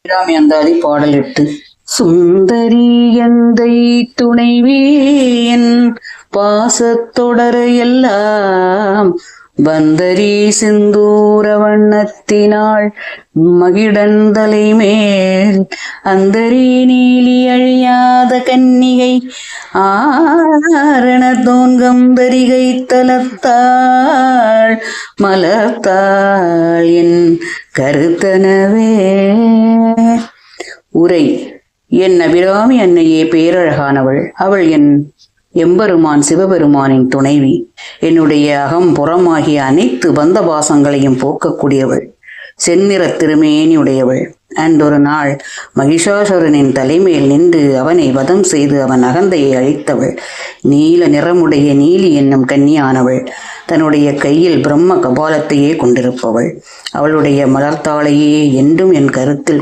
அந்தாதி பாடல் 8. சுந்தரி எந்தை துணைவியன் பாசத்தொடர எல்லாம் வந்தரி சிந்தூர வண்ணத்தினாள் மகிடந்தலை மேல் அந்தரி நீலி அழியாத கன்னிகை ஆரண தோன்கம்பரிகை தலத்தாள் மலர்த்தாள் என் கருத்தனவே. உரை: என் அபிராமி அன்னையே பேரழகானவள். அவள் என் எம்பெருமான் சிவபெருமானின் துணைவி. என்னுடைய அகம் புறமாகிய அனைத்து பந்த பாசங்களையும் போக்கக்கூடியவள். செந்நிற திருமேனியுடையவள். அன்றொரு நாள் மகிஷாசுரனின் தலைமையில் நின்று அவனை வதம் செய்து அவன் அகந்தையை அழித்தவள். நீல நிறமுடைய நீலி என்னும் கன்னியானவள். தன்னுடைய கையில் பிரம்ம கபாலத்தையே கொண்டிருப்பவள். அவளுடைய மலர்த்தாளையே என்றும் என் கருத்தில்